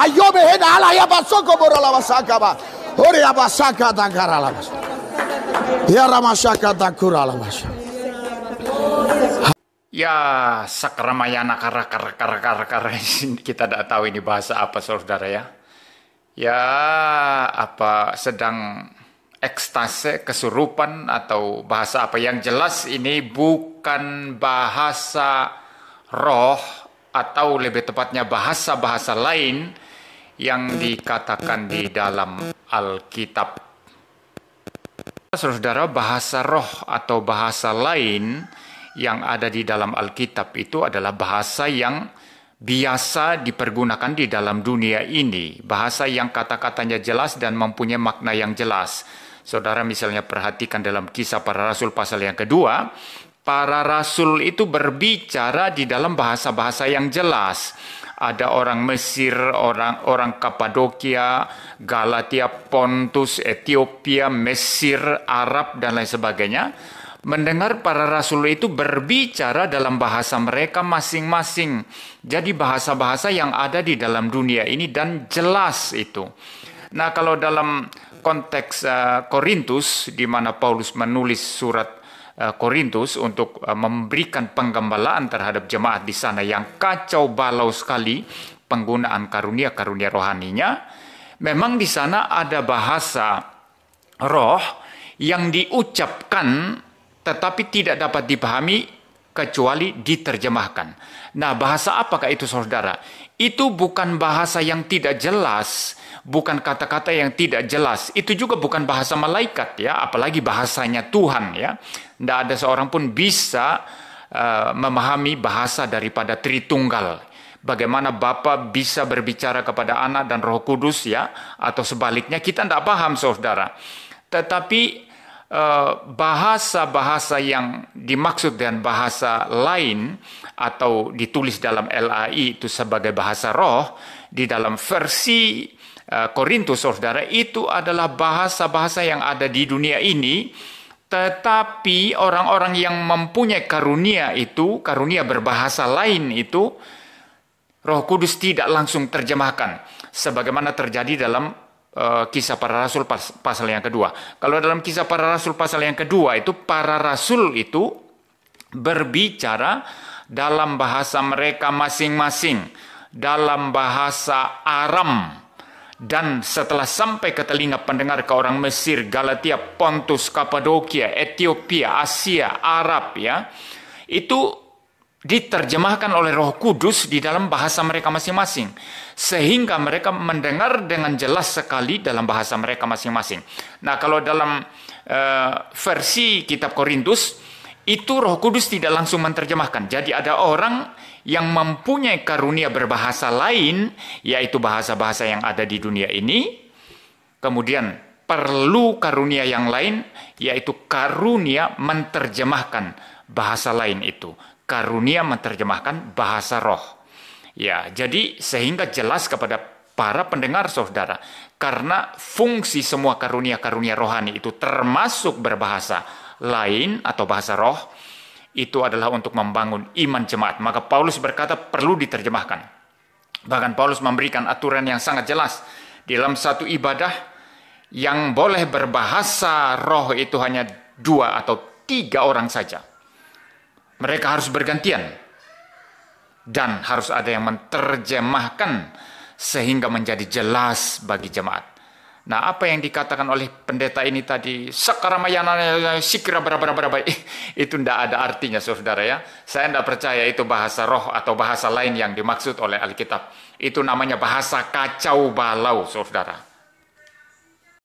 Hayo behena ala ya basoko borala basaka ba. Ore ya basaka takara bas. Ya ramasaka takura bas. Ya, sakramayana kara kita tidak tahu ini bahasa apa saudara ya. Ya, apa sedang ekstase, kesurupan atau bahasa apa yang jelas ini bukan bahasa roh atau lebih tepatnya bahasa-bahasa lain yang dikatakan di dalam Alkitab. Saudara, bahasa roh atau bahasa lain yang ada di dalam Alkitab itu adalah bahasa yang biasa dipergunakan di dalam dunia ini. Bahasa yang kata-katanya jelas dan mempunyai makna yang jelas. Saudara misalnya perhatikan dalam Kisah Para Rasul pasal yang kedua, para rasul itu berbicara di dalam bahasa-bahasa yang jelas. Ada orang Mesir, orang Kapadokia, Galatia, Pontus, Ethiopia, Mesir, Arab, dan lain sebagainya. Mendengar para rasul itu berbicara dalam bahasa mereka masing-masing. Jadi bahasa-bahasa yang ada di dalam dunia ini dan jelas itu. Nah, kalau dalam konteks Korintus, di mana Paulus menulis surat Korintus untuk memberikan penggembalaan terhadap jemaat di sana yang kacau balau sekali penggunaan karunia-karunia rohaninya, memang di sana ada bahasa roh yang diucapkan tetapi tidak dapat dipahami kecuali diterjemahkan. Nah, bahasa apakah itu saudara? Itu bukan bahasa yang tidak jelas, bukan kata-kata yang tidak jelas. Itu juga bukan bahasa malaikat ya, apalagi bahasanya Tuhan ya. Tidak ada seorang pun bisa memahami bahasa daripada Tritunggal. Bagaimana Bapa bisa berbicara kepada Anak dan Roh Kudus ya, atau sebaliknya kita tidak paham saudara. Tetapi bahasa-bahasa yang dimaksud dengan bahasa lain atau ditulis dalam LAI itu sebagai bahasa roh, di dalam versi Korintus saudara, itu adalah bahasa-bahasa yang ada di dunia ini, tetapi orang-orang yang mempunyai karunia itu, karunia berbahasa lain itu, Roh Kudus tidak langsung terjemahkan sebagaimana terjadi dalam Kisah Para Rasul pasal yang kedua. Kalau dalam Kisah Para Rasul pasal yang kedua itu, para rasul itu berbicara dalam bahasa mereka masing-masing, dalam bahasa Aram. Dan setelah sampai ke telinga pendengar ke orang Mesir, Galatia, Pontus, Kapadokia, Ethiopia, Asia, Arab ya, itu diterjemahkan oleh Roh Kudus di dalam bahasa mereka masing-masing, sehingga mereka mendengar dengan jelas sekali dalam bahasa mereka masing-masing. Nah, kalau dalam versi kitab Korintus itu Roh Kudus tidak langsung menerjemahkan. Jadi ada orang yang mempunyai karunia berbahasa lain, yaitu bahasa-bahasa yang ada di dunia ini, kemudian perlu karunia yang lain, yaitu karunia menerjemahkan bahasa lain itu. Karunia menerjemahkan bahasa roh. Ya, jadi sehingga jelas kepada para pendengar saudara, karena fungsi semua karunia-karunia rohani itu termasuk berbahasa lain atau bahasa roh, itu adalah untuk membangun iman jemaat. Maka Paulus berkata perlu diterjemahkan. Bahkan Paulus memberikan aturan yang sangat jelas. Di dalam satu ibadah yang boleh berbahasa roh itu hanya 2 atau 3 orang saja. Mereka harus bergantian dan harus ada yang menerjemahkan sehingga menjadi jelas bagi jemaat. Nah, apa yang dikatakan oleh pendeta ini tadi, sakaramayana sikra berapa itu tidak ada artinya saudara ya. Saya tidak percaya itu bahasa roh atau bahasa lain yang dimaksud oleh Alkitab. Itu namanya bahasa kacau balau saudara.